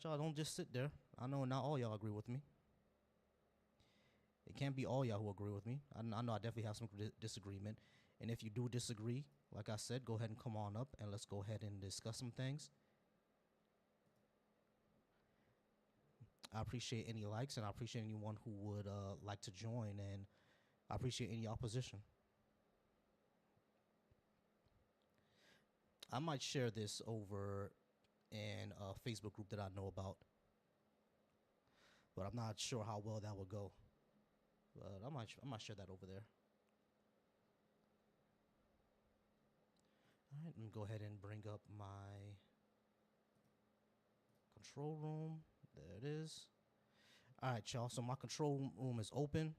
right, y'all. Don't just sit there. I know not all y'all agree with me. It can't be all y'all who agree with me. I know I definitely have some disagreement. And if you do disagree, like I said, go ahead and come on up and let's go ahead and discuss some things. I appreciate any likes and I appreciate anyone who would like to join, and I appreciate any opposition. I might share this over in a Facebook group that I know about, but I'm not sure how well that would go. But I might share that over there. All right, let me go ahead and bring up my control room. There it is. All right, y'all. So my control room is open.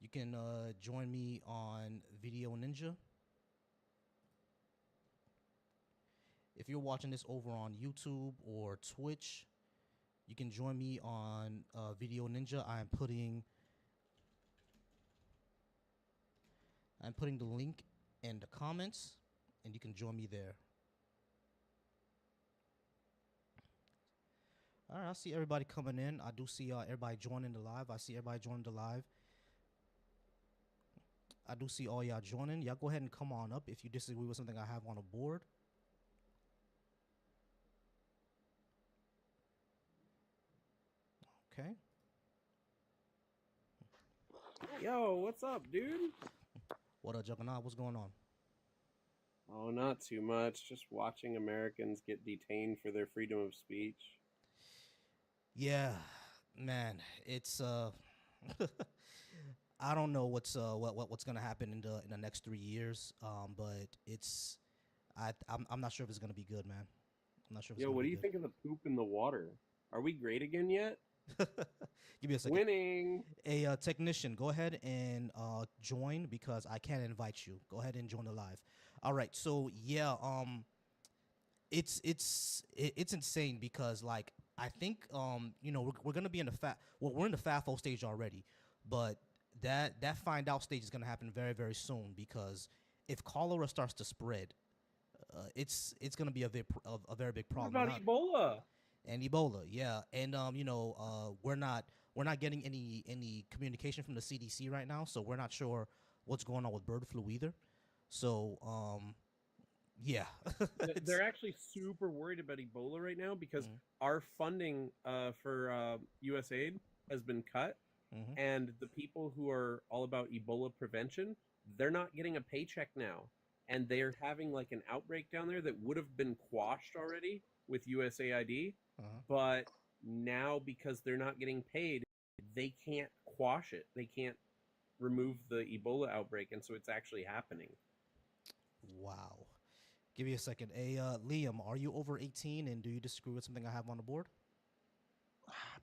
You can join me on Video Ninja. If you're watching this over on YouTube or Twitch, you can join me on Video Ninja. I'm putting the link in the comments, and you can join me there. All right, I see everybody coming in. I do see everybody joining the live. I see everybody joining the live. I do see all y'all joining. Y'all go ahead and come on up if you disagree with something I have on the board. Okay. Yo, what's up, dude? What up, Juggernaut? What's going on? Oh, not too much. Just watching Americans get detained for their freedom of speech. Yeah, man, it's I don't know what's gonna happen in the next 3 years. But I'm not sure if it's gonna be good, man. I'm not sure if it's Yo, gonna what be do you good. think of the poop in the water? Are we great again yet? Give me a second. Winning. A technician, go ahead and join because I can't invite you. Go ahead and join the live. All right. So yeah, it's insane because like I think we're gonna be in the we're in the FAFO stage already, but that find out stage is gonna happen very very soon because if cholera starts to spread, it's gonna be a very big What problem. about Ebola? And Ebola, yeah, and we're not getting any communication from the CDC right now, so we're not sure what's going on with bird flu either. So yeah, They're actually super worried about Ebola right now because mm, our funding for USAID has been cut, mm-hmm. and the people who are all about Ebola prevention, they're not getting a paycheck now, and they're having like an outbreak down there that would have been quashed already with USAID, Uh-huh. but now because they're not getting paid, they can't quash it. They can't remove the Ebola outbreak, and so it's actually happening. Wow. Give me a second. Hey, Liam, are you over 18 and do you disagree with something I have on the board?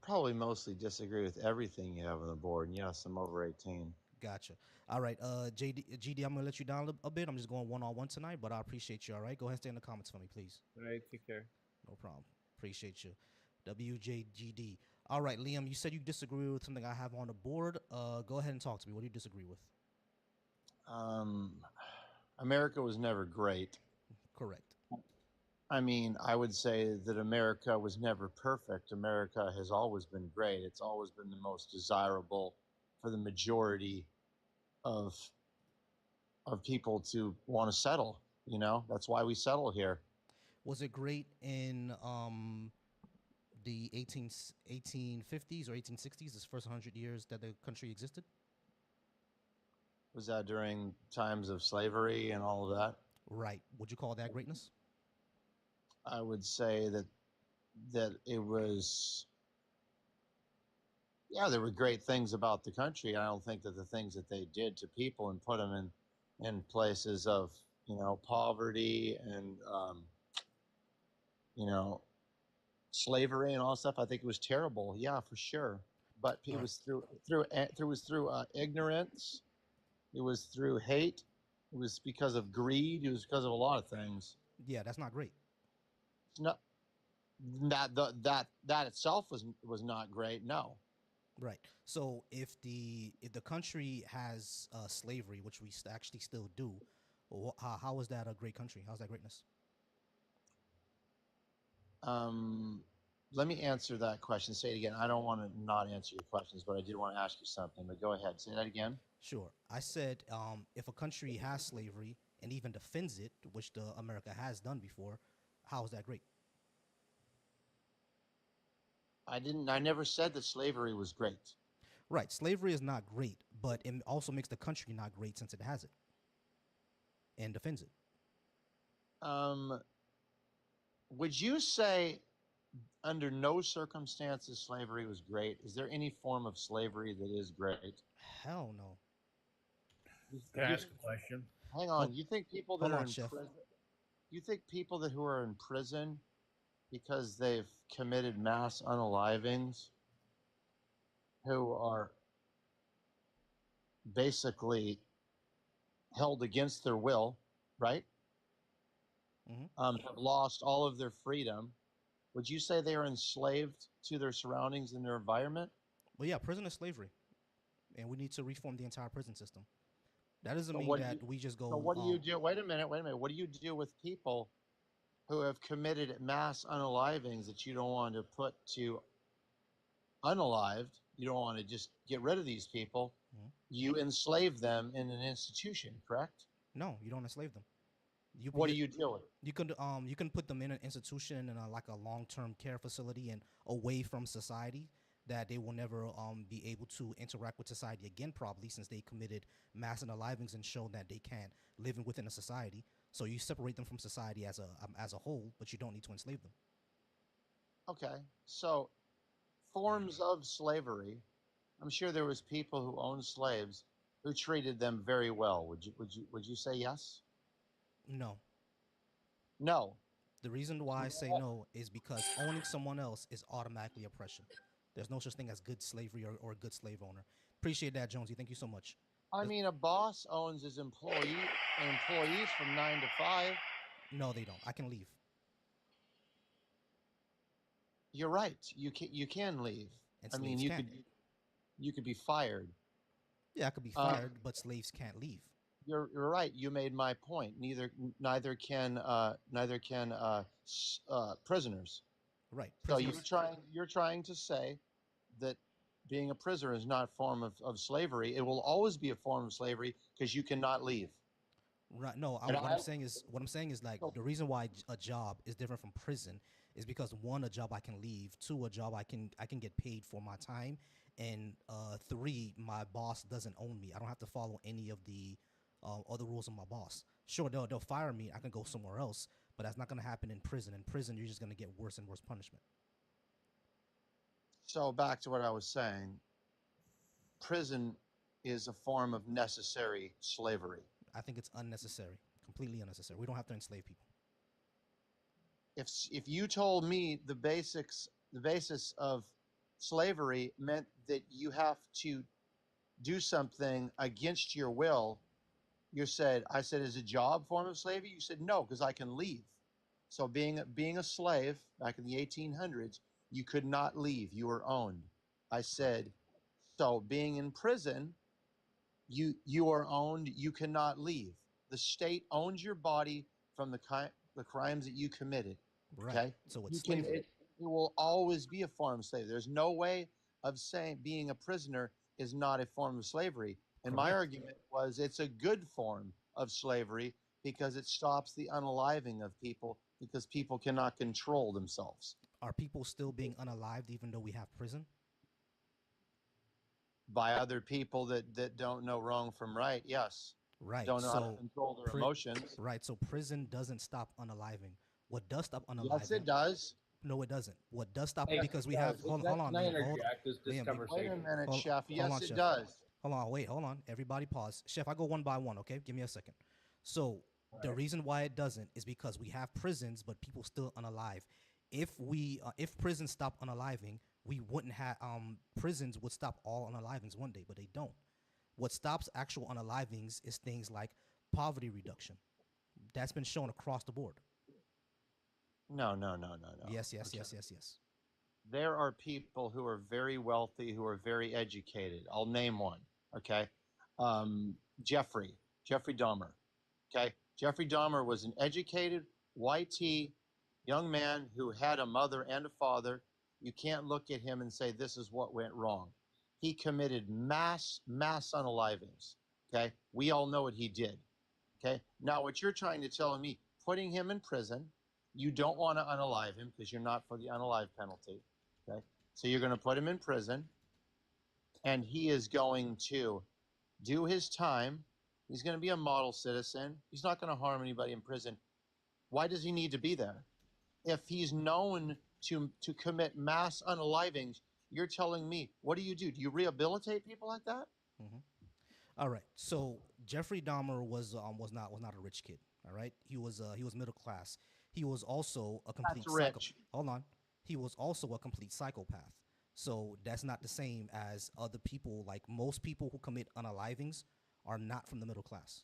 Probably mostly disagree with everything you have on the board. And yes, I'm over 18. Gotcha. All right, GD, I'm gonna let you down a bit. I'm just going one on one tonight, but I appreciate you. All right, go ahead and stay in the comments for me, please. All right, take care. No problem. Appreciate you. WJGD. All right, Liam, you said you disagree with something I have on the board. Go ahead and talk to me. What do you disagree with? Um, America was never great. Correct. I mean, I would say that America was never perfect. America has always been great. It's always been the most desirable for the majority of people to want to settle. You know, that's why we settle here. Was it great in the 1850s or 1860s, this first 100 years that the country existed? Was that during times of slavery and all of that? Right. Would you call that greatness? I would say that it was, yeah, there were great things about the country. I don't think that the things that they did to people and put them in places of, you know, poverty and you know, slavery and all that stuff, I think it was terrible. Yeah, for sure. But All it right. was through ignorance. It was through hate. It was because of greed. It was because of a lot of things. Yeah, that's not great. No, that itself was not great. No. Right. So if the country has slavery, which we actually still do, how is that a great country? How's that greatness? Um, let me answer that question. Say it again. I don't want to not answer your questions, but I did want to ask you something. But go ahead. Say that again. Sure. I said if a country has slavery and even defends it, which the America has done before, how is that great? I didn't. I never said that slavery was great. Right. Slavery is not great, but it also makes the country not great since it has it and defends it. Um, would you say under no circumstances slavery was great? Is there any form of slavery that is great? Hell no. Can I You, ask a question? hang Hold, on. You think people that hold are on, in chef. prison? You think people that who are in prison because they've committed mass unalivings, who are basically held against their will, right? Hmm. Have lost all of their freedom. Would you say they are enslaved to their surroundings and their environment? Well, yeah, prison is slavery, and we need to reform the entire prison system. That doesn't So mean what do you? that we just So go. what do you do? Wait a minute. Wait a minute. What do you do with people who have committed mass unalivings that you don't want to put to unalived? You don't want to just get rid of these people. Mhm. You enslave them in an institution, correct? No, you don't enslave them. What do you do with? You can put them in an institution and like a long term care facility and away from society that they will never be able to interact with society again, probably since they committed mass unalivings and shown that they can't live within a society. So you separate them from society as a whole, but you don't need to enslave them. Okay, so forms of slavery. I'm sure there was people who owned slaves who treated them very well. Would you say yes? No. No. The reason why I say no is because owning someone else is automatically oppression. There's no such thing as good slavery or a good slave owner. Appreciate that, Jonesy. Thank you so much. I Let's- mean, a boss owns his employees from 9 to 5. no, they don't. I can leave. You're right. You can leave. And I mean, slaves can't. you could be fired. Yeah, I could be Uh, fired, but slaves can't leave. you're right. You made my point. Neither can prisoners. Right. So you're Prisoners. trying to say that being a prisoner is not a form of slavery. It will always be a form of slavery because you cannot leave. Right. No, And what I I'm saying is like so the reason why a job is different from prison is because one, a job I can leave, two, a job I can get paid for my time, and three, my boss doesn't own me. I don't have to follow any of the other rules of my boss. Sure, they'll fire me. I can go somewhere else, but that's not going to happen in prison. In prison, you're just going to get worse and worse punishment. so back to what I was saying. Prison is a form of necessary slavery. I think it's unnecessary, completely unnecessary. We don't have to enslave people. If you told me the basis of slavery meant that you have to do something against your will, I said, is a job form of slavery? You said no, because I can leave. So being a slave back in the 1800s, you could not leave. You were owned. I said, so being in prison, you are owned. You cannot leave. The state owns your body from the crimes that you committed. Right. Okay, So you it's can. slavery. It will always be a form of slavery. There's no way of saying being a prisoner is not a form of slavery. And my Correct. argument was it's a good form of slavery because it stops the unaliving of people because people cannot control themselves Are people still being unalived even though we have prison? by other people that don't know wrong from right. Yes, Right. don't know how to So, control their pri- emotions. right. So prison doesn't stop unaliving. What does stop Yes, it unaliving? does. No, it doesn't. What does stop Hey, because we have hold on, can I Liam. interject this Liam, Wait a conversation? minute, hold, chef. hold Yes, on, it chef. does. Hold on, wait, hold on. Everybody pause. Chef, I go one by one, okay? Give me a second. So the Right. reason why it doesn't is because we have prisons, but people still unalive. If prisons stop unaliving, we wouldn't have prisons would stop all unalivings one day, but they don't. What stops actual unalivings is things like poverty reduction. That's been shown across the board. No, no, no, no, no. Yes, yes, Okay. yes, yes, yes. There are people who are very wealthy, who are very educated. I'll name one. Okay, um, Jeffrey Dahmer. Okay, Jeffrey Dahmer was an educated, YT young man who had a mother and a father You can't look at him and say this is what went wrong. He committed mass unalivings. Okay, we all know what he did. Okay, now what you're trying to tell me, putting him in prison, you don't want to unalive him because you're not for the unalive penalty. Okay, so you're going to put him in prison, and he is going to do his time. He's going to be a model citizen. He's not going to harm anybody in prison. Why does he need to be there? If he's known to commit mass unalivings, you're telling me, what do? Do you rehabilitate people like that? Mm-hmm. All right. So Jeffrey Dahmer was not a rich kid. All right. He was middle class. He was also a complete That's rich. Hold on. He was also a complete psychopath. So that's not the same as other people. Like most people who commit unalivings are not from the middle class.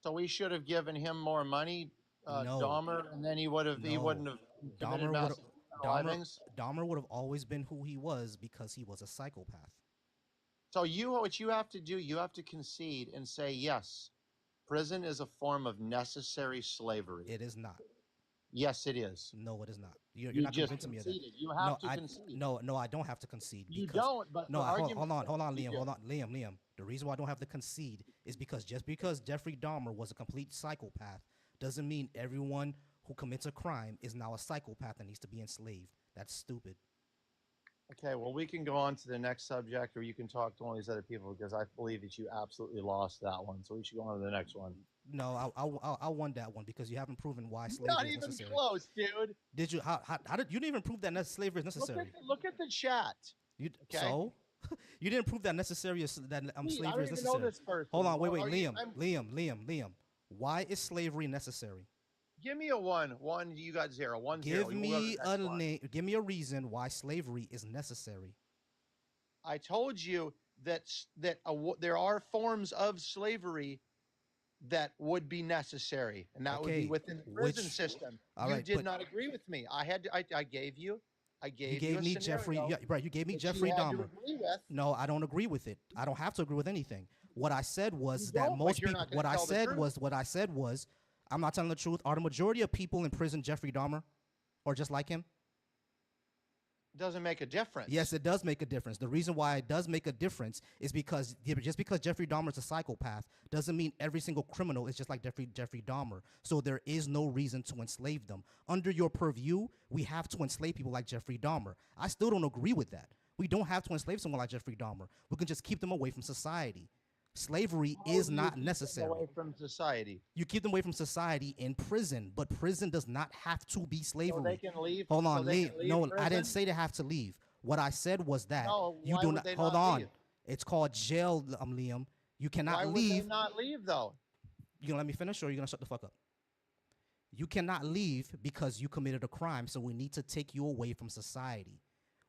So we should have given him more money, No. Dahmer, and then he wouldn't have committed mass unalivings. Dahmer would have always been who he was because he was a psychopath. So what you have to do, you have to concede and say, yes, prison is a form of necessary slavery. It is not. Yes, it is. No, it is not. You're You not just convincing me of that. conceded. You have to concede. No, I don't have to concede. You because- don't, but No, the hold argument on, you Liam. do. Hold on, Liam. The reason why I don't have to concede is because just because Jeffrey Dahmer was a complete psychopath doesn't mean everyone who commits a crime is now a psychopath and needs to be enslaved. That's stupid. Okay, well, we can go on to the next subject, or you can talk to one of these other people because I believe that you absolutely lost that one. So we should go on to the next one. No, I won that one because you haven't proven why slavery Not is even necessary. close, dude. Did you? How did you didn't even prove that slavery is necessary? Look at the chat. You okay. So you didn't prove that necessary is that Please, slavery I don't is even necessary. know this person. Hold on, wait, Are you- Liam. Why is slavery necessary? Give me a one. One, you got zero. One, zero. Give We'll go to me the next one. name. Give me a reason why slavery is necessary. I told you that there are forms of slavery that would be necessary, and that would Okay, be within the prison which- system. all You right, did but- not agree with me. I gave you. I gave You gave a me Jeffrey. scenario Yeah, right. You gave me that Jeffrey you had to Dahmer. agree with. No, I don't agree with it. I don't have to agree with anything. What I said was You that don't, but most you're people. not gonna tell the truth. What I said was, I'm not telling the truth. Are the majority of people in prison Jeffrey Dahmer, or just like him? Doesn't make a difference. Yes, it does make a difference. The reason why it does make a difference is because just because Jeffrey Dahmer is a psychopath doesn't mean every single criminal is just like Jeffrey Dahmer. So there is no reason to enslave them. Under your purview, we have to enslave people like Jeffrey Dahmer. I still don't agree with that. We don't have to enslave someone like Jeffrey Dahmer. We can just keep them away from society. Slavery How is do you not keep them necessary. away from society. You keep them away from society in prison, but prison does not have to be slavery. So they can leave. Hold so on, they leave. can leave No, I prison? didn't say they have to leave. What I said was that No, you why do would not. they Hold not on. leave? It's called jail, Liam. You cannot Why would leave. they not leave though? You gonna let me finish, or you gonna shut the fuck up? You cannot leave because you committed a crime. So we need to take you away from society.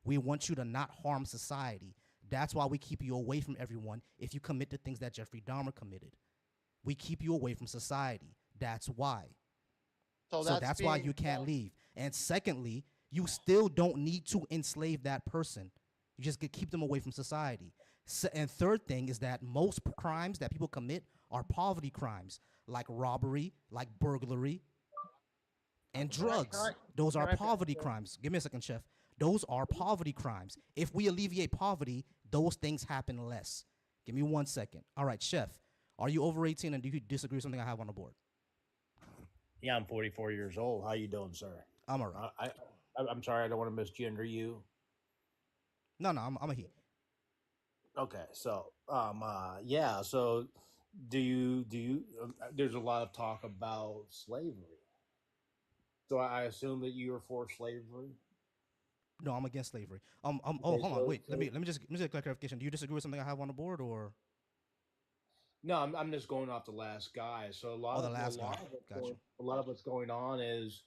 We want you to not harm society. That's why we keep you away from everyone. If you commit the things that Jeffrey Dahmer committed, we keep you away from society. That's why. So that's why you can't leave. And secondly, you still don't need to enslave that person. You just keep them away from society. And third thing is that most crimes that people commit are poverty crimes, like robbery, like burglary, and drugs. Those are poverty crimes. Give me a second, Chef. Those are poverty crimes. If we alleviate poverty, those things happen less. Give me 1 second. All right, Chef, are you over 18 and do you disagree with something I have on the board? Yeah, I'm 44 years old. How you doing, sir? I'm all right. I'm sorry, I don't want to misgender you. No, I'm a he. Okay, so yeah, so do you there's a lot of talk about slavery. So I assume that you are for slavery? No, I'm against slavery. Oh, Okay, hold on, so- wait. so- Let me just get clarification. Do you disagree with something I have on the board, or? No, I'm just going off the last guy. So a lot Oh, the of last a lot guy. of what's Gotcha. a lot of what's going on is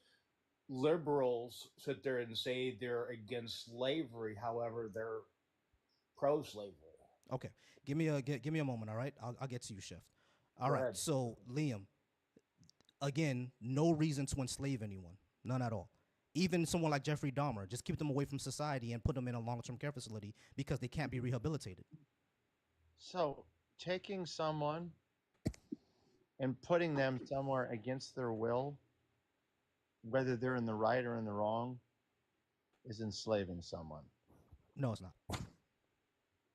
liberals sit there and say they're against slavery, however, they're pro-slavery. Okay, give me a moment. All right, I'll get to you, Chef. All Go right. ahead. So Liam, again, no reason to enslave anyone, none at all. Even someone like Jeffrey Dahmer, just keep them away from society and put them in a long-term care facility because they can't be rehabilitated. So taking someone and putting them somewhere against their will, whether they're in the right or in the wrong, is enslaving someone. No, it's not.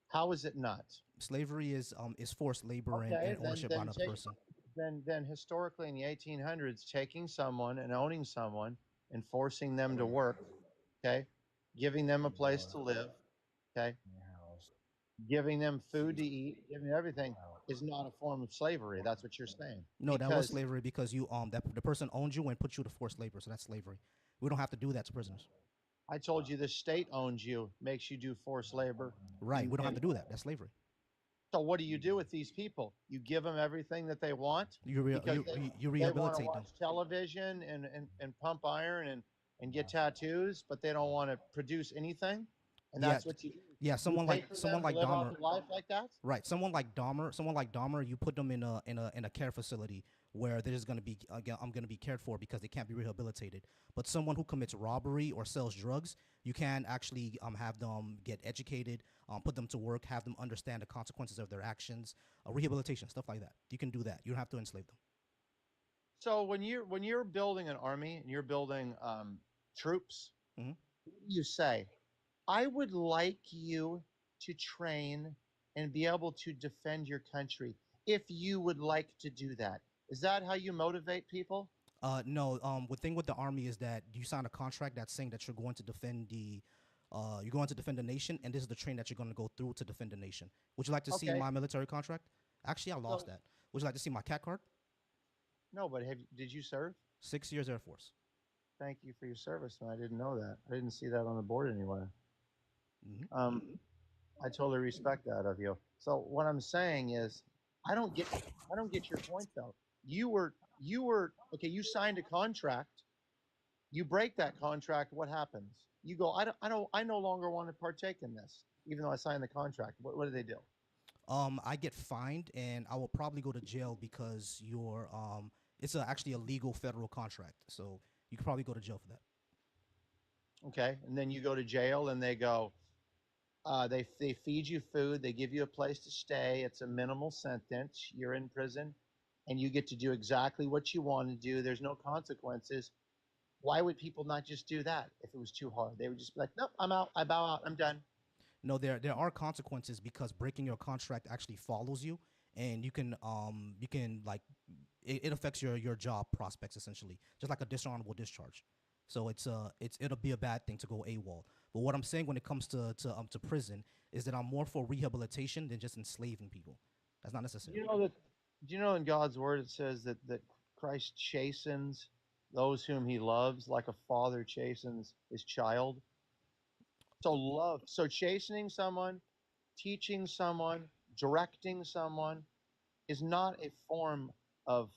How is it not? Slavery is forced labor and, Okay, and ownership by another person. then historically in the 1800s, taking someone and owning someone and forcing them to work, okay, giving them a place to live, okay, giving them food to eat, giving them everything is not a form of slavery. That's what you're saying. No, that was Because slavery because you that the person owned you and put you to forced labor, so that's slavery. We don't have to do that to prisoners. I told you the state owns you, makes you do forced labor. Right. We don't have to do that. That's slavery. So what do you do with these people? You give them everything that they want because You they want to rehabilitate them. watch television and pump iron and get tattoos, but they don't want to produce anything. And Yeah, that's what you do. yeah. You Someone pay like for someone them to like live off Dahmer. a life like that? Right. Someone like Dahmer, you put them in a care facility where they're just gonna be I'm gonna be cared for because they can't be rehabilitated. But someone who commits robbery or sells drugs, you can actually have them get educated, put them to work, have them understand the consequences of their actions, rehabilitation, stuff like that. You can do that. You don't have to enslave them. So when you're building an army and you're building troops, Mhm. what do you say? I would like you to train and be able to defend your country if you would like to do that. Is that how you motivate people? No. The thing with the army is that you sign a contract that's saying that you're going to defend you're going to defend the nation, and this is the training that you're going to go through to defend the nation. Would you like to see Okay. my military contract? Actually, I lost So that. Would you like to see my cat card? no, but did you serve? 6 years Air Force. Thank you for your service, man. I didn't know that. I didn't see that on the board anywhere. Hmm. I totally respect that of you. So what I'm saying is, I don't get your point though. You were okay. You signed a contract. You break that contract. What happens? You go. I no longer want to partake in this, even though I signed the contract. What do they do? I get fined, and I will probably go to jail because it's actually a legal federal contract, so you could probably go to jail for that. Okay, and then you go to jail, and they go. They feed you food. They give you a place to stay. It's a minimal sentence. You're in prison, and you get to do exactly what you want to do. There's no consequences. Why would people not just do that if it was too hard? They would just be like, "Nope, I'm out. I bow out. I'm done." No, there are consequences because breaking your contract actually follows you, and you can like it affects your job prospects essentially, just like a dishonorable discharge. So it'll be a bad thing to go AWOL. But what I'm saying when it comes to prison is that I'm more for rehabilitation than just enslaving people. That's not necessary. Do you know in God's word it says that Christ chastens those whom he loves like a father chastens his child? So love, so chastening someone, teaching someone, directing someone is not a form of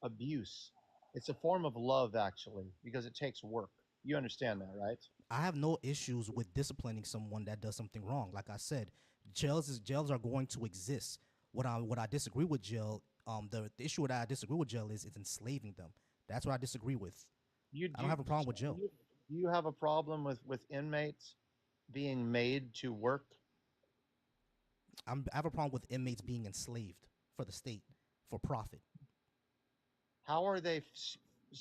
abuse. It's a form of love actually because it takes work. You understand that, right? I have no issues with disciplining someone that does something wrong. Like I said, jails are going to exist. What I disagree with jail, the issue that I disagree with jail is it's enslaving them. That's what I disagree with. You I don't do have a problem with jail. do you have a problem with inmates being made to work? I have a problem with inmates being enslaved for the state for profit. How are they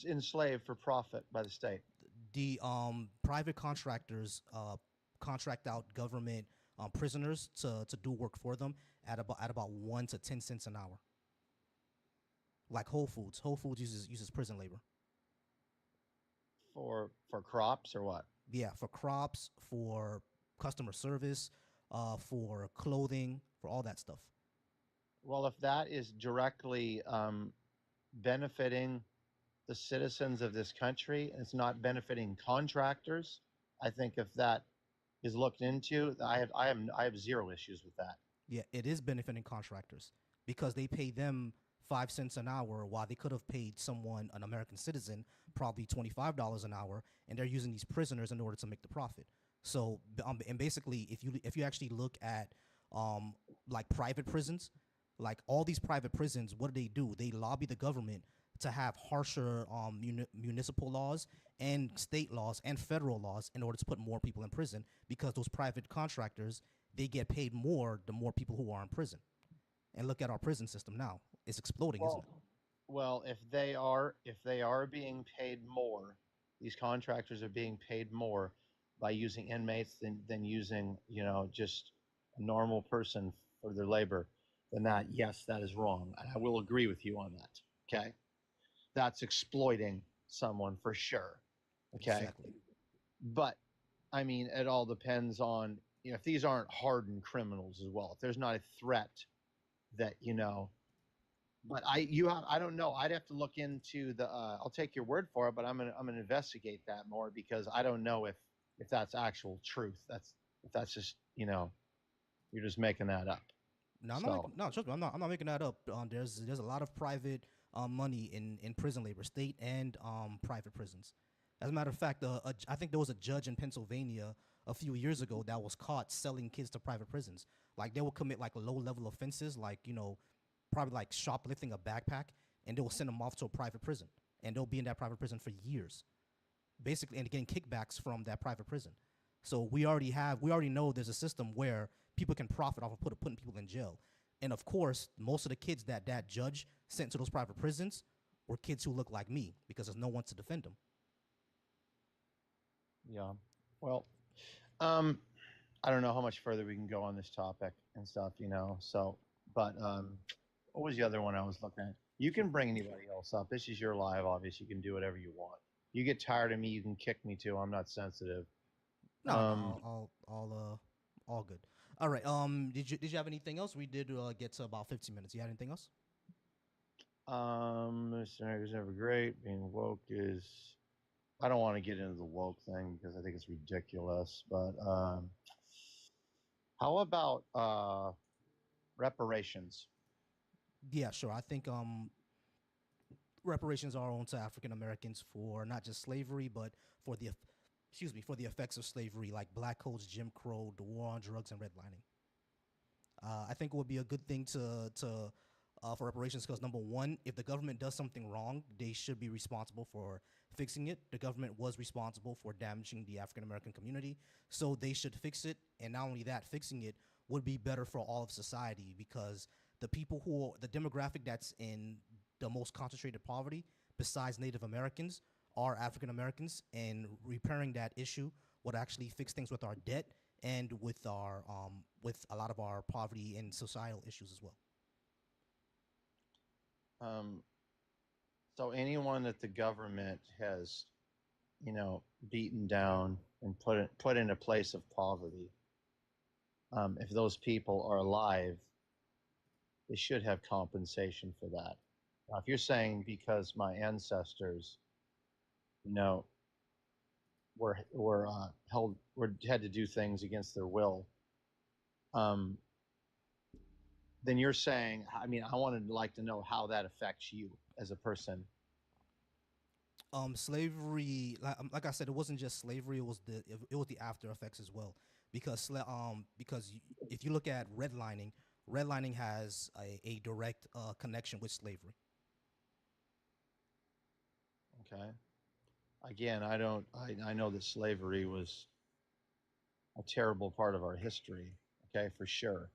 enslaved for profit by the state? The private contractors contract out government prisoners to do work for them at about 1 to 10 cents an hour. Like Whole Foods. Whole Foods uses prison labor. For crops or what? Yeah, for crops, for customer service, for clothing, for all that stuff. Well, if that is directly benefiting the citizens of this country, and it's not benefiting contractors, I think if that is looked into, I have zero issues with that. Yeah, it is benefiting contractors because they pay them 5 cents an hour while they could have paid someone, an American citizen, probably $25 an hour, and they're using these prisoners in order to make the profit. So, and basically, if you actually look at like private prisons, like all these private prisons, what do? They lobby the government to have harsher municipal laws and state laws and federal laws in order to put more people in prison because those private contractors, they get paid more the more people who are in prison. And look at our prison system now. It's exploding, isn't Well, it? well, if they are being paid more, these contractors are being paid more, by using inmates than using, just a normal person for their labor, then that, yes, that is wrong. And I will agree with you on that. Okay. That's exploiting someone for sure. Okay. Exactly. But I mean, it all depends on, if these aren't hardened criminals as well, if there's not a threat that, but I don't know. I'd have to look into I'll take your word for it, but I'm gonna investigate that more, because I don't know if that's actual truth. If that's just, you're just making that up. No, I'm not So making, no, trust me, I'm not making that up. There's a lot of private money in prison labor, state and private prisons. As a matter of fact, I think there was a judge in Pennsylvania a few years ago that was caught selling kids to private prisons. Like they will commit like low level offenses, like probably like shoplifting a backpack, and they will send them off to a private prison, and they'll be in that private prison for years, basically, and getting kickbacks from that private prison. So we already know there's a system where people can profit off of putting people in jail. And of course, most of the kids that judge sent to those private prisons were kids who look like me, because there's no one to defend them. yeah. Well, um, I don't know how much further we can go on this topic and stuff, So, but what was the other one I was looking at? You can bring anybody else up. This is your live, obviously. You can do whatever you want. You get tired of me, you can kick me too. I'm not sensitive. No, no, Um, all good. All right. Did you have anything else? We did get to about 15 minutes. You had anything else? this is never great. Being woke is. I don't want to get into the woke thing because I think it's ridiculous. But how about reparations? Yeah, sure. I think reparations are owed to African Americans for not just slavery, but for for the effects of slavery, like black codes, Jim Crow, the war on drugs, and redlining. I think it would be a good thing to for reparations, because number one, if the government does something wrong, they should be responsible for fixing it. The government was responsible for damaging the African American community, so they should fix it. And not only that, fixing it would be better for all of society, because the demographic that's in the most concentrated poverty, besides Native Americans, are African Americans, and repairing that issue would actually fix things with our debt and with a lot of our poverty and societal issues as well. Um, so anyone that the government has, beaten down and put in a place of poverty, if those people are alive, they should have compensation for that. Now, if you're saying because my ancestors, you know, had to do things against their will, um, then you're saying, I mean, I wanted to like to know how that affects you as a person. Slavery, like I said, it wasn't just slavery; it was the after effects as well. Because if you look at redlining, redlining has a direct connection with slavery. Okay. Again, I know that slavery was a terrible part of our history. Okay, for sure.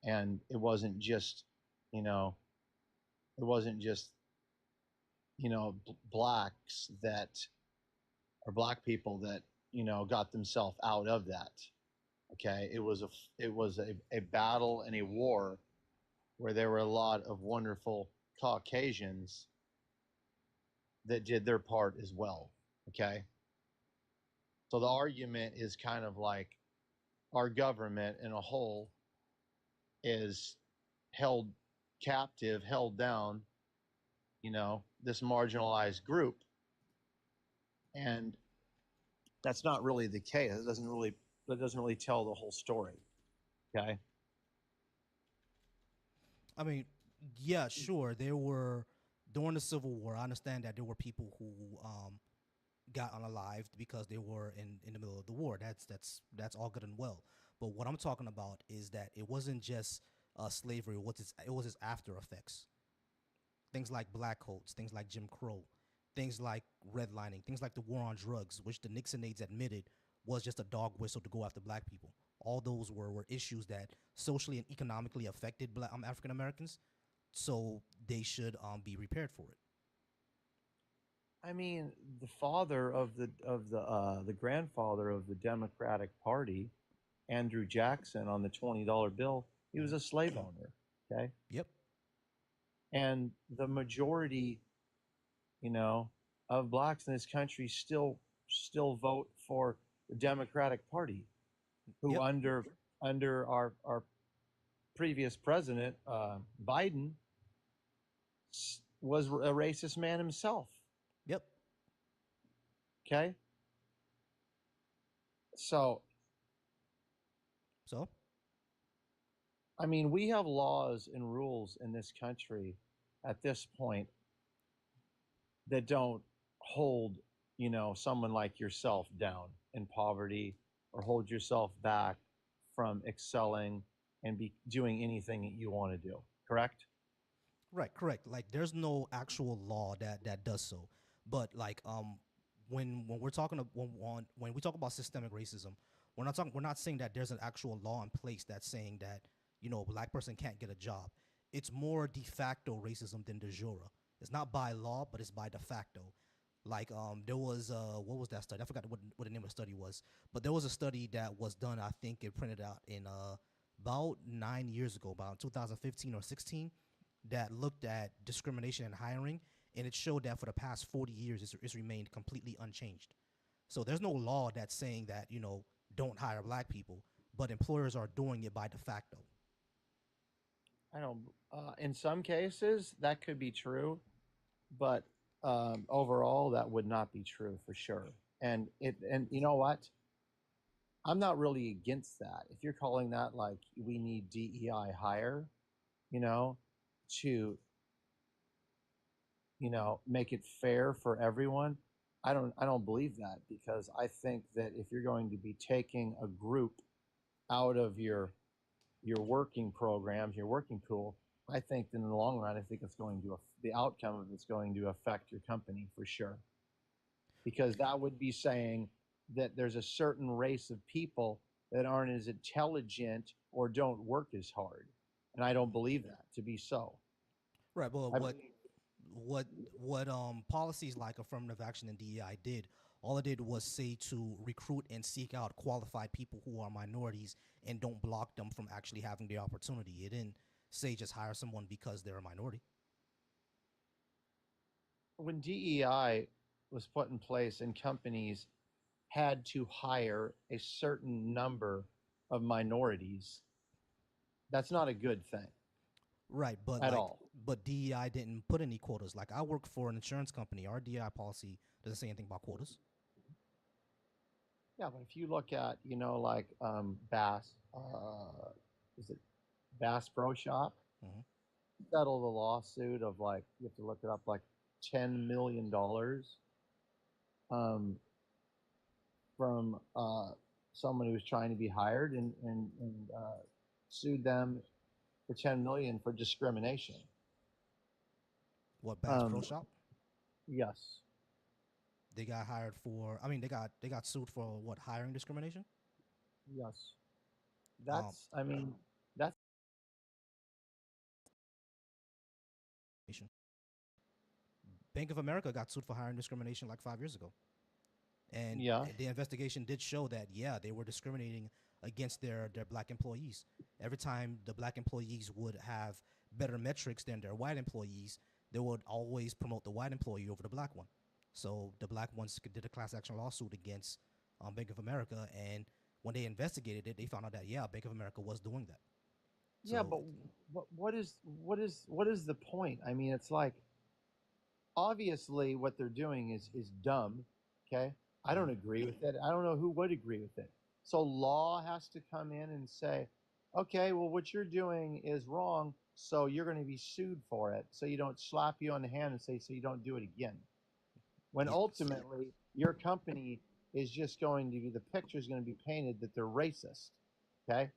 And it wasn't just, you know, it wasn't just, blacks that or black people that, got themselves out of that. Okay. It was a battle and a war where there were a lot of wonderful Caucasians that did their part as well. Okay. So the argument is kind of like our government in a whole is held captive, held down, this marginalized group. And that's not really the case. That doesn't really tell the whole story. Okay. I mean, yeah, sure. There were during the Civil War. I understand that there were people who got unalived because they were in the middle of the war. That's all good and well. But what I'm talking about is that it wasn't just slavery. It was its after effects. Things like black coats, things like Jim Crow, things like redlining, things like the war on drugs, which the Nixonades admitted was just a dog whistle to go after black people. All those were issues that socially and economically affected African Americans, so they should be repaired for it. I mean, the father of the grandfather of the Democratic Party, Andrew Jackson, on the $20 bill, he was Mhm. a slave owner. Okay, Yep. and the majority, you know, of blacks in this country still vote for the Democratic Party, who Yep. under our previous president, Biden, was a racist man himself. Yep. Okay, so So I mean, we have laws and rules in this country at this point that don't hold, someone like yourself down in poverty or hold yourself back from excelling and be doing anything that you want to do. Correct? right, correct. Like there's no actual law that does so. But like when we're talking when we talk about systemic racism, we're not saying that there's an actual law in place that's saying that, a black person can't get a job. It's more de facto racism than de jure. It's not by law, but it's by de facto. Like there was what was that study? I forgot what the name of the study was, but there was a study that was done. I think it printed out in about 9 years ago, about 2015 or 16, that looked at discrimination in hiring, and it showed that for the past 40 years, it's remained completely unchanged. So there's no law that's saying that don't hire black people, but employers are doing it by de facto. I don't. In some cases, that could be true, but overall, that would not be true for sure. And you know what? I'm not really against that. If you're calling that like we need DEI higher, you know, to make it fair for everyone, I don't believe that, because I think that if you're going to be taking a group out of your working programs, your working pool, I think in the long run, I think it's going to the outcome of it's going to affect your company for sure, because that would be saying that there's a certain race of people that aren't as intelligent or don't work as hard. And I don't believe that to be so. Right. Well, I what what policies like affirmative action and DEI did, all it did was say to recruit and seek out qualified people who are minorities and don't block them from actually having the opportunity. It didn't say just hire someone because they're a minority. When DEI was put in place and companies had to hire a certain number of minorities, that's not a good thing Right, but at like, all. but DEI didn't put any quotas. Like, I work for an insurance company. Our DEI policy doesn't say anything about quotas. Yeah, but if you look at, like Bass, is it Bass Pro Shop? Hmm. Settled a lawsuit of, like, you have to look it up, like $10 million, um, from someone who was trying to be hired, and sued them for 10 million for discrimination. What Bass Pro Um, Shop? yes, They got hired for. I mean, they got sued for what, hiring discrimination. yes. Um, I mean, that's Bank of America got sued for hiring discrimination like 5 years ago, and yeah. the investigation did show that yeah, they were discriminating against their black employees. Every time the black employees would have better metrics than their white employees, they would always promote the white employee over the black one. So the black ones did a class action lawsuit against Bank of America, and when they investigated it, they found out that yeah, Bank of America was doing that. Yeah, So but what is the point? I mean, it's like, obviously what they're doing is dumb. Okay, I don't mhm. agree with it. I don't know who would agree with it. So law has to come in and say, okay, well, what you're doing is wrong, so you're going to be sued for it. So you don't slap you on the hand and say, so you don't do it again. When Yeah, ultimately your company is just going to be, the picture is going to be painted that they're racist. Okay,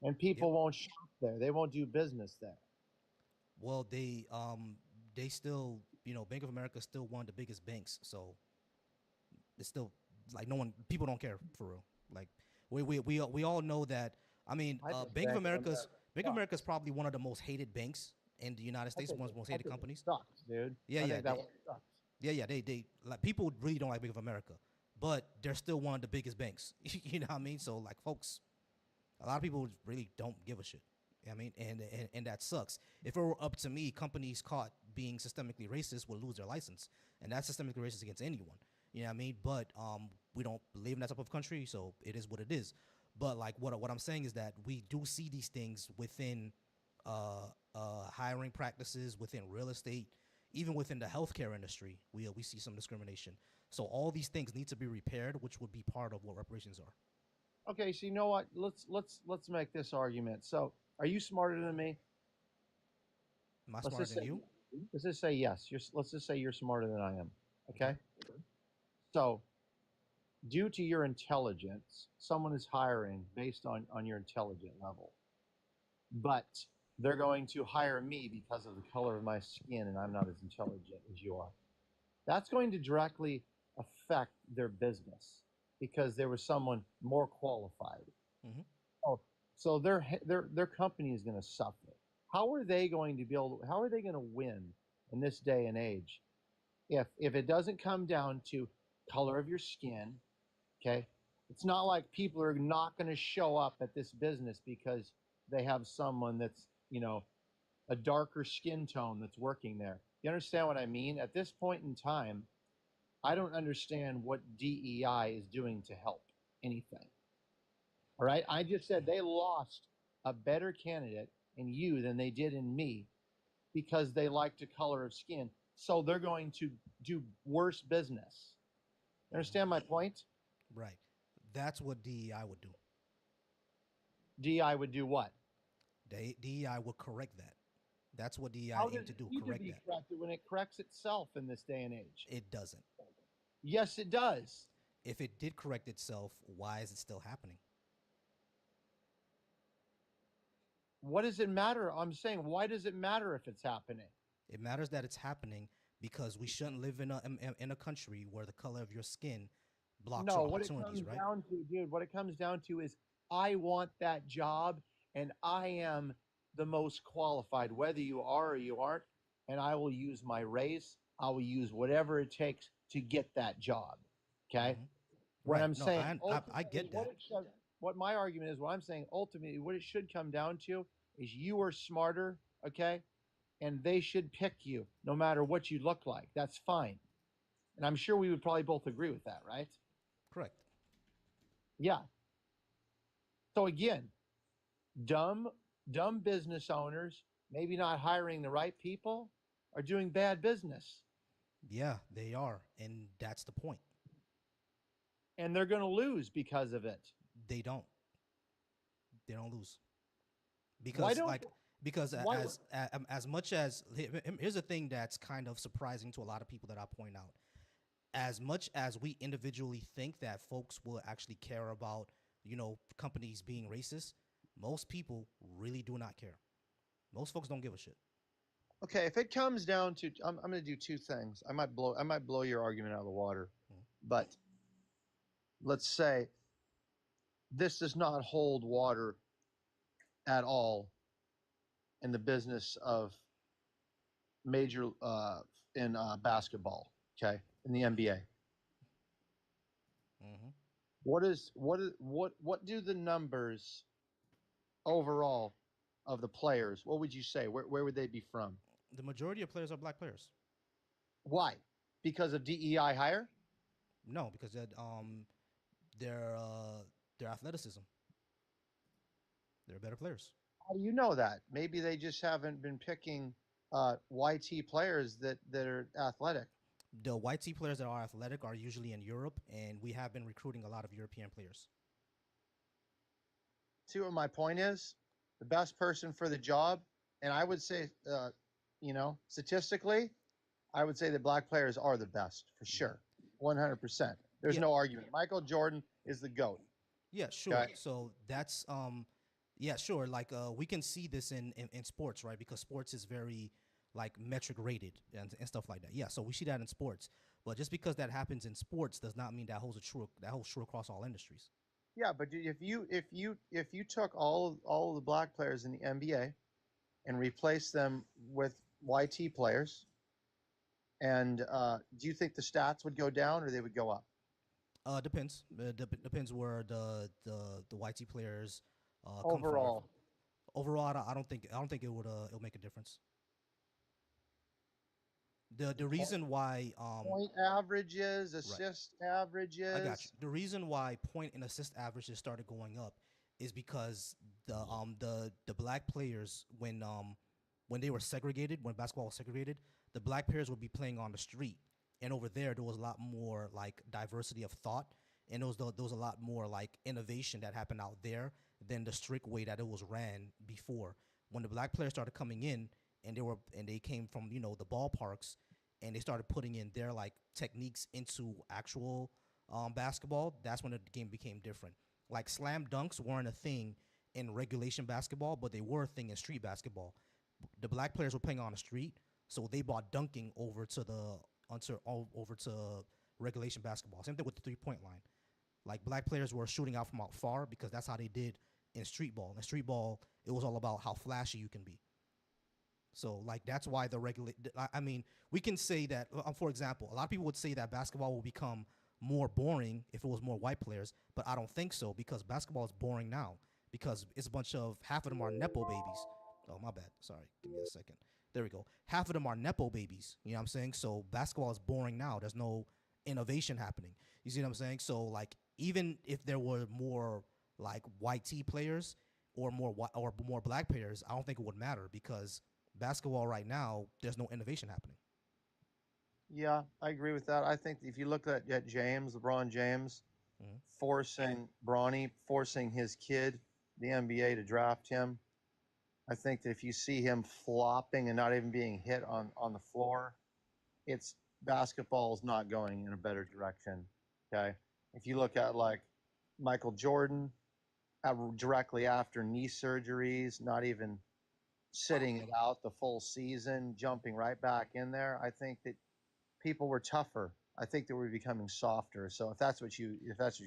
and yep. people won't shop there. They won't do business there. Well, they still, Bank of America is still one of the biggest banks, so it's still like no one, people don't care for real. Like we all know that. I mean, I think Bank of America Bank of America is sucks. probably one of the most hated banks in the United I States, think one of the most I hated think it companies. sucks, dude. Yeah, I yeah, think that one sucks. Yeah. They like people really don't like Bank of America, but they're still one of the biggest banks. You know what I mean? So like, folks, a lot of people really don't give a shit. You know what I mean, and that sucks. If it were up to me, companies caught being systemically racist would lose their license, and that's systemically racist against anyone. You know what I mean? But we don't live in that type of country, so it is what it is. But like what I'm saying is that we do see these things within hiring practices, within real estate, even within the healthcare industry. We see some discrimination. So all these things need to be repaired, which would be part of what reparations are. Okay, so you know what? Let's make this argument. So, are you smarter than me? Am I Let's smarter just than say, you? let's just say yes. Let's just say you're smarter than I am. Okay. So, due to your intelligence, someone is hiring based on your intelligent level, but they're going to hire me because of the color of my skin, and I'm not as intelligent as you are. That's going to directly affect their business because there was someone more qualified. Mhm. Oh, so their company is going to suffer. How are they going to be able? How are they going to win in this day and age if it doesn't come down to color of your skin? Okay, it's not like people are not going to show up at this business because they have someone that's a darker skin tone that's working there. You understand what I mean? At this point in time, I don't understand what DEI is doing to help anything. All right. I just said they lost a better candidate in you than they did in me because they liked a color of skin. So they're going to do worse business. You understand my point? Right. That's what DEI would do. DEI would do what? DEI would correct that. That's what DEI How aim does to it do, need to correct be that. corrected when it corrects itself in this day and age? It doesn't. Yes, it does. If it did correct itself, why is it still happening? What does it matter? I'm saying, why does it matter if it's happening? It matters that it's happening because we shouldn't live in a country where the color of your skin blocks No, your what it opportunities, comes right? down to, dude, what it comes down to is I want that job and I am the most qualified, whether you are or you aren't, and I will use my race. I will use whatever it takes to get that job. Okay. Hmm. What Right. I'm No, saying, I get that. what my argument is, what I'm saying, ultimately, what it should come down to is you are smarter, okay, and they should pick you no matter what you look like. That's fine, and I'm sure we would probably both agree with that, right? Correct. Yeah. So again, dumb, dumb business owners, maybe not hiring the right people, are doing bad business, Yeah, they are, and that's the point. and they're going to lose because of it. They don't. They don't lose Why because don't? because Why? as much as here's a thing that's kind of surprising to a lot of people that I point out. As much as we individually think that folks will actually care about, companies being racist, most people really do not care. Most folks don't give a shit. Okay, if it comes down to, I'm going to do two things. I might blow your argument out of the water, Mm. but let's say this does not hold water at all in the business of major in basketball. Okay, in the NBA. Hmm. What do the numbers overall of the players? What would you say? Where would they be from? The majority of players are black players. Why? Because of DEI hire? No, because their their athleticism. They're better players. How do you know that? Maybe they just haven't been picking YT players that are athletic. The white T players that are athletic are usually in Europe, and we have been recruiting a lot of European players. See what my point is? The best person for the job, and I would say, statistically, I would say that black players are the best for sure, 100%. There's Yeah. no argument. Michael Jordan is the GOAT. Yeah, sure. Okay. So that's yeah, sure. Like we can see this in sports, right? Because sports is very like metric rated and stuff like that. Yeah, so we see that in sports. But just because that happens in sports does not mean that holds true across all industries. Yeah, but if you took all of the black players in the NBA and replaced them with YT players, And do you think the stats would go down or they would go up? Depends. Depends where the YT players come from. Overall, Overall, I don't think it'll make a difference. The reason why point averages, right. assist I got you. averages. The reason why point and assist averages started going up is because the black players when they were segregated, when basketball was segregated, the black players would be playing on the street, and over there was a lot more like diversity of thought, and there was a lot more like innovation that happened out there than the strict way that it was ran before. When the black players started coming in, and they came from the ballparks, and they started putting in their like techniques into actual basketball. That's when the game became different. Like slam dunks weren't a thing in regulation basketball, but they were a thing in street basketball. The black players were playing on the street, so they brought dunking over to regulation basketball. Same thing with the 3-point line. Like black players were shooting out from out far because that's how they did in street ball. In street ball, it was all about how flashy you can be. So like that's why I mean, we can say that. For example, a lot of people would say that basketball will become more boring if it was more white players, but I don't think so because basketball is boring now because it's a bunch of half of them are nepo babies. Oh my bad. Sorry. Give me a second. There we go. Half of them are nepo babies. You know what I'm saying? So basketball is boring now. There's no innovation happening. You see what I'm saying? So like even if there were more like white T players or more black players, I don't think it would matter because basketball right now, there's no innovation happening. Yeah, I agree with that. I think if you look at James, LeBron James, Mhm. forcing Bronny, forcing his kid, the NBA, to draft him, I think that if you see him flopping and not even being hit on the floor, it's basketball is not going in a better direction. Okay. If you look at like Michael Jordan, directly after knee surgeries, not even sitting it out the full season, jumping right back in there, I think that people were tougher. I think that we're becoming softer. So if that's what you're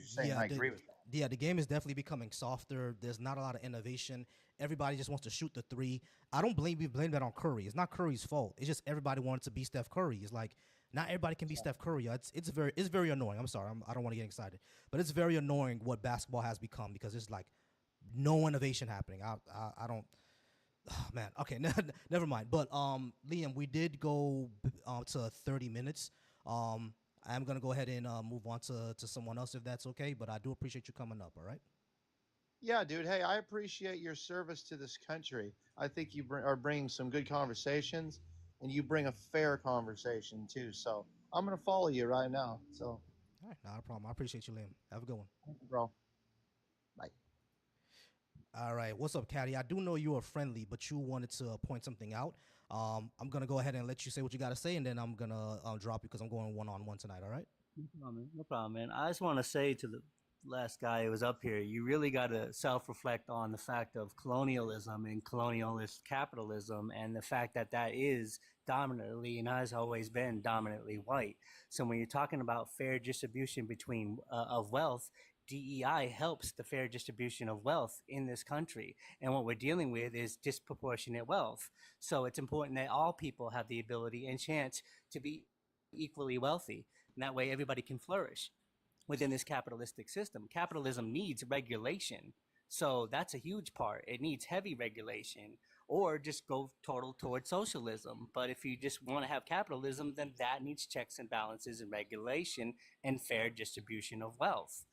saying, Yeah, I agree with that. the game is definitely becoming softer. There's not a lot of innovation. Everybody just wants to shoot the three. I don't blame that on Curry. It's not Curry's fault. It's just everybody wanted to be Steph Curry. It's like not everybody can be Steph Curry. It's very annoying. I'm sorry. I don't want to get excited, but it's very annoying what basketball has become because it's like no innovation happening. I don't. Oh, man, okay, never mind. But Liam, we did go to 30 minutes. I'm gonna go ahead and move on to someone else if that's okay. But I do appreciate you coming up. All right. Yeah, dude. Hey, I appreciate your service to this country. I think you are bringing some good conversations, and you bring a fair conversation too. So I'm gonna follow you right now. So, All right, not a problem. I appreciate you, Liam. Have a good one. bro, bye. All right, what's up, Caddy? I do know you are friendly, but you wanted to point something out. I'm gonna go ahead and let you say what you gotta say, and then I'm gonna drop you because I'm going one-on-one tonight. All right. No problem, man. No problem, man. I just want to say to the last guy who was up here, you really got to self-reflect on the fact of colonialism and colonialist capitalism, and the fact that that is dominantly and has always been dominantly white. So when you're talking about fair distribution between of wealth, DEI helps the fair distribution of wealth in this country. And what we're dealing with is disproportionate wealth. So it's important that all people have the ability and chance to be equally wealthy. And that way everybody can flourish within this capitalistic system. Capitalism needs regulation. So that's a huge part. It needs heavy regulation, or just go total towards socialism. But if you just want to have capitalism, then that needs checks and balances and regulation and fair distribution of wealth.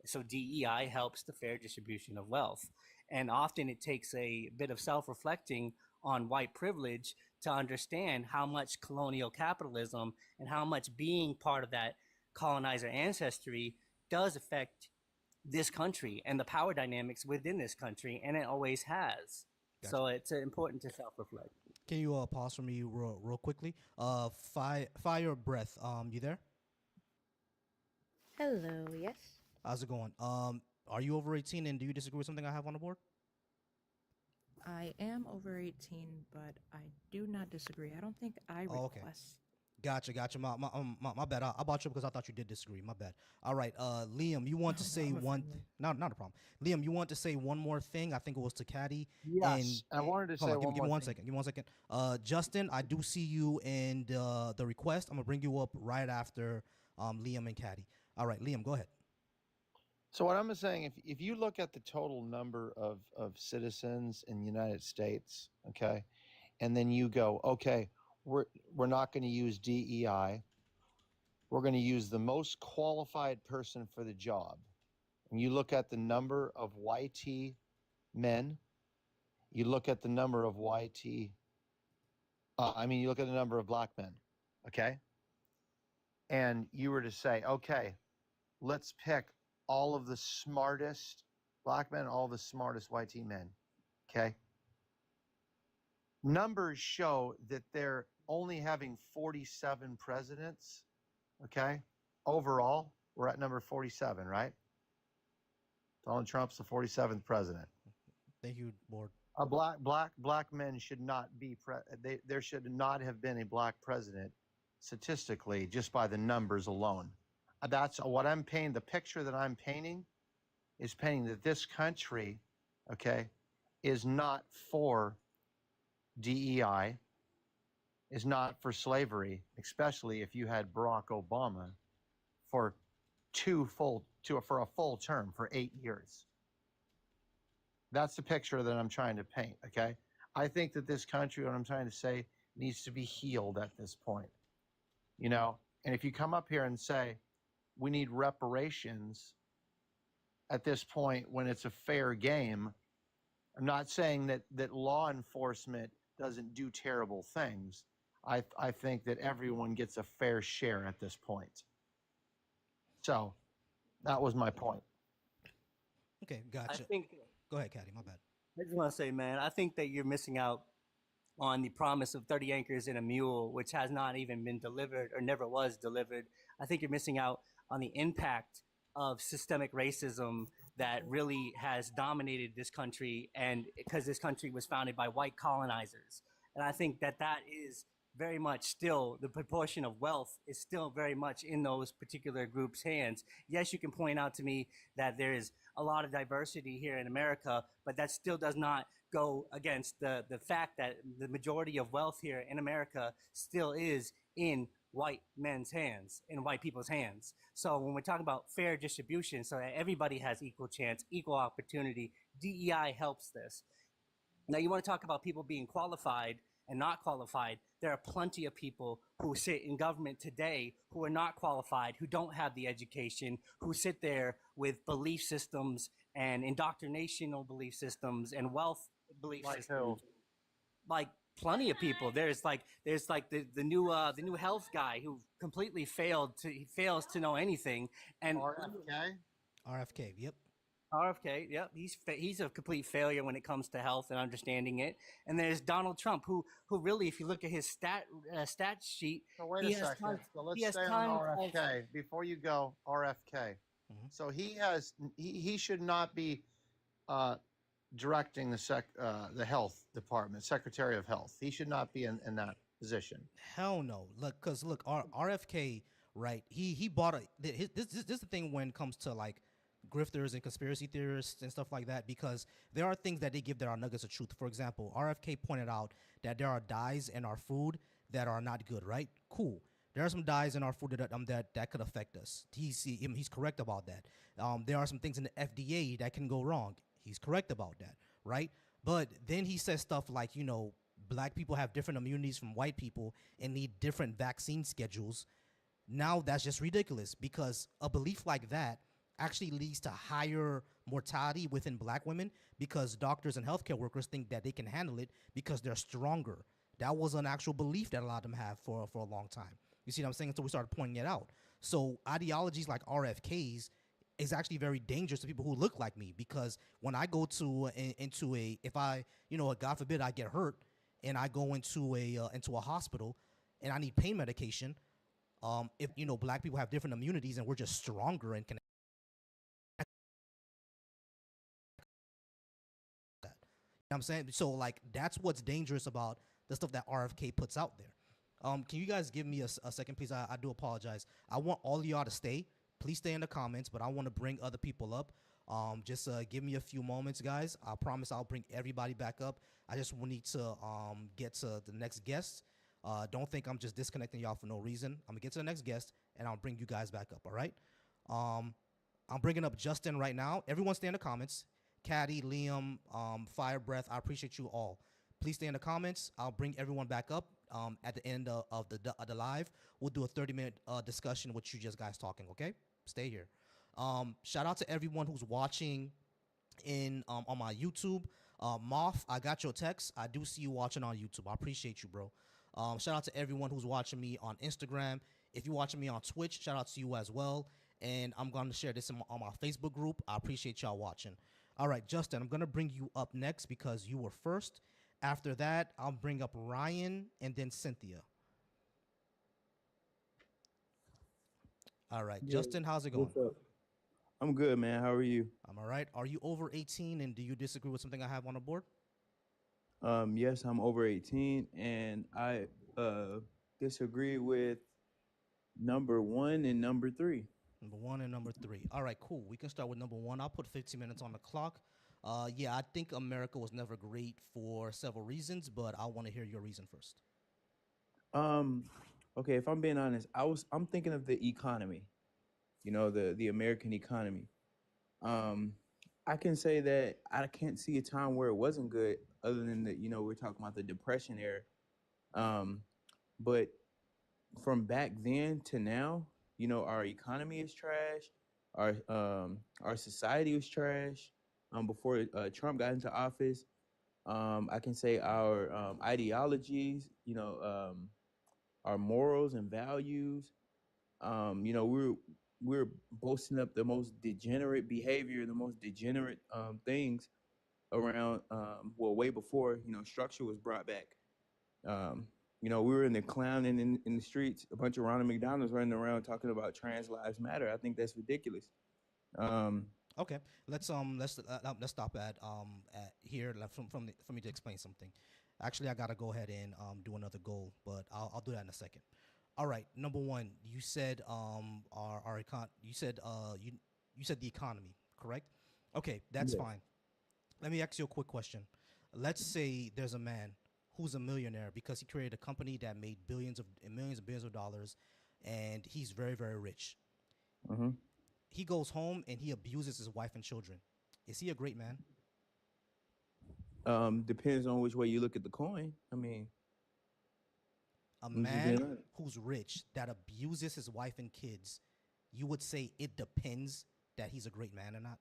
So DEI helps the fair distribution of wealth. And often it takes a bit of self-reflecting on white privilege to understand how much colonial capitalism and how much being part of that colonizer ancestry does affect this country and the power dynamics within this country, and it always has. Gotcha. So it's important to self-reflect. Can you pause for me real quickly? Fire breath. You there? Hello, yes. How's it going? Are you over 18 and do you disagree with something I have on the board? I am over 18, but I do not disagree. I don't think I Oh, okay. request. Gotcha. My bad. I bought you because I thought you did disagree. My bad. All right. Liam, you want to say I'm one? offended. Not a problem. Liam, you want to say one more thing? I think it was to Caddy. And Yes, I wanted to hold say on, one give more me one thing. second. Give me 1 second. Justin, I do see you in the request. I'm gonna bring you up right after Liam and Caddy. All right, Liam, go ahead. So what I'm saying, if you look at the total number of citizens in the United States, okay, and then you go, okay, we're not going to use DEI. We're going to use the most qualified person for the job. And you look at the number of YT men, you look at the number of YT, you look at the number of black men, okay? And you were to say, okay, let's pick all of the smartest black men, all the smartest YT men, okay? Numbers show that they're only having 47 presidents, okay? Overall, we're at number 47, right? Donald Trump's the 47th president. Thank you, board. A black men should not be there should not have been a black president statistically just by the numbers alone. That's what I'm painting. The picture that I'm painting is painting that this country, okay, is not for DEI, is not for slavery, especially if you had Barack Obama for for a full term for 8 years. That's the picture that I'm trying to paint, okay? I think that this country, what I'm trying to say, needs to be healed at this point. You know, and if you come up here and say, we need reparations at this point when it's a fair game, I'm not saying that law enforcement doesn't do terrible things. I think that everyone gets a fair share at this point. So that was my point. Okay, I gotcha. think Go ahead, Caddy. My bad. I just want to say, man, I think that you're missing out on the promise of 30 acres and a mule, which has not even been delivered or never was delivered. I think you're missing out on the impact of systemic racism that really has dominated this country, and because this country was founded by white colonizers. And I think that that is very much still the proportion of wealth is still very much in those particular groups' hands. Yes, you can point out to me that there is a lot of diversity here in America, but that still does not go against the fact that the majority of wealth here in America still is in white men's hands, in white people's hands. So when we're talking about fair distribution, so that everybody has equal chance, equal opportunity, DEI helps this. Now, you want to talk about people being qualified and not qualified. There are plenty of people who sit in government today who are not qualified, who don't have the education, who sit there with belief systems and indoctrinational belief systems and wealth belief Like systems. Like plenty of people. There's like the new health guy who completely he fails to know anything. And RFK? RFK. Yep. RFK, yep, he's a complete failure when it comes to health and understanding it. And there's Donald Trump, who really, if you look at his stat sheet, So wait he a has second. tons- So let's he has stay on tons of- RFK before you go. RFK. Mhm. So he should not be directing the health department, Secretary of Health. He should not be in that position. Hell no. Look, cause look, RFK, right? He bought this is the thing when it comes to like grifters and conspiracy theorists and stuff like that, because there are things that they give that are nuggets of truth. For example, RFK pointed out that there are dyes in our food that are not good, right? Cool. There are some dyes in our food that could affect us. He's correct about that. There are some things in the FDA that can go wrong. He's correct about that, right? But then he says stuff like, you know, black people have different immunities from white people and need different vaccine schedules. Now that's just ridiculous, because a belief like that actually leads to higher mortality within black women, because doctors and healthcare workers think that they can handle it because they're stronger. That was an actual belief that a lot of them have for a long time. You see what I'm saying? So we started pointing it out. So ideologies like RFK's is actually very dangerous to people who look like me, because when I go to if I, you know, God forbid I get hurt and I go into a hospital and I need pain medication, if you know black people have different immunities and we're just stronger and can that. You know what I'm saying? So like that's what's dangerous about the stuff that RFK puts out there. Can you guys give me a second, please? I do apologize. I want all of y'all to stay. Please stay in the comments, but I want to bring other people up. Just give me a few moments, guys. I promise I'll bring everybody back up. I just need to get to the next guest. Don't think I'm just disconnecting y'all for no reason. I'm gonna get to the next guest, and I'll bring you guys back up. All right. I'm bringing up Justin right now. Everyone stay in the comments. Caddy, Liam, Fire Breath, I appreciate you all. Please stay in the comments. I'll bring everyone back up at the end of the live. We'll do a 30-minute discussion with you just guys talking, okay? Stay here. Shout out to everyone who's watching in on my YouTube. Moth, I got your text. I do see you watching on YouTube. I appreciate you, bro. Shout out to everyone who's watching me on Instagram. If you're watching me on Twitch, shout out to you as well. And I'm going to share this on my Facebook group. I appreciate y'all watching. All right, Justin, I'm going to bring you up next because you were first. After that, I'll bring up Ryan and then Cynthia. All right, Yeah, Justin, how's it going? what's up? I'm good, man. How are you? I'm all right. Are you over 18 and do you disagree with something I have on the board? Yes, I'm over 18, and I disagree with number 1 and number 3. Number 1 and number 3. All right, cool. We can start with number 1. I'll put 15 minutes on the clock. Yeah, I think America was never great for several reasons, but I want to hear your reason first. Okay, if I'm being honest, I'm thinking of the economy. You know, the American economy. I can say that I can't see a time where it wasn't good, other than that, you know, we're talking about the Depression era. But from back then to now, you know, our economy is trash. Our society was trash. Before Trump got into office, I can say our ideologies, you know, our morals and values. You know, we're boasting up the most degenerate behavior, the most degenerate things around. Well, way before, you know, structure was brought back. You know, we were in the clowning in the streets. A bunch of Ronald McDonald's running around talking about trans lives matter. I think that's ridiculous. Okay, let's stop at here for me to explain something. Actually, I gotta go ahead and do another goal, but I'll do that in a second. All right, number 1, you said you said the economy, correct? Okay, that's Yeah. fine. Let me ask you a quick question. Let's say there's a man who's a millionaire because he created a company that made millions and billions of dollars, and he's very, very rich. Mm-hmm. He goes home and he abuses his wife and children. Is he a great man? Depends on which way you look at the coin. I mean, A I'm just being man honest. who's rich that abuses his wife and kids, you would say it depends that he's a great man or not?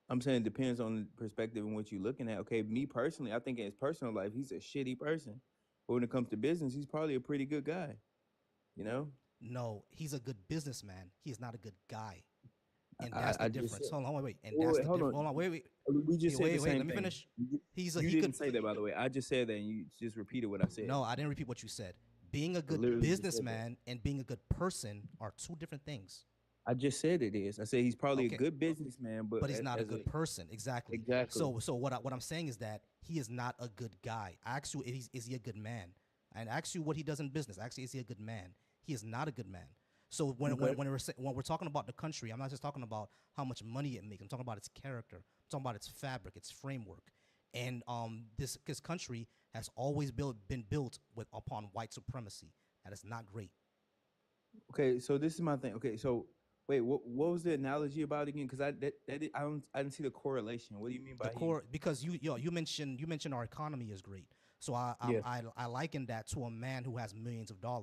I'm saying it depends on the perspective and what you're looking at. Okay, me personally, I think in his personal life, he's a shitty person. But when it comes to business, he's probably a pretty good guy. You know? No, he's a good businessman. He is not a good guy. And I- that's the I just difference. said- Hold on, wait. And Wait, that's wait, the hold difference. on. Hold on, wait. We just said Wait, the wait, same let me thing. finish. You He didn't could say that, by the way. I just said that, and you just repeated what I said. No, I didn't repeat what you said. Being a good literally just said that. businessman and being a good person are two different things. I just said it is. I said he's probably Okay. a good businessman, but But he's not a good person. Exactly. Exactly. So what I'm saying is that he is not a good guy. I asked you, is he a good man? And I asked you what he does in business. Actually, is he a good man? He is not a good man. So when we're talking about the country, I'm not just talking about how much money it makes. I'm talking about its character. I'm talking about its fabric, its framework. And this country has always been built upon white supremacy. That is not great. Okay, so this is my thing. Okay, so wait, what was the analogy about again? Because I didn't see the correlation. What do you mean by The core, because you mentioned our economy is great. So I Yeah. liken that to a man who has millions of dollars.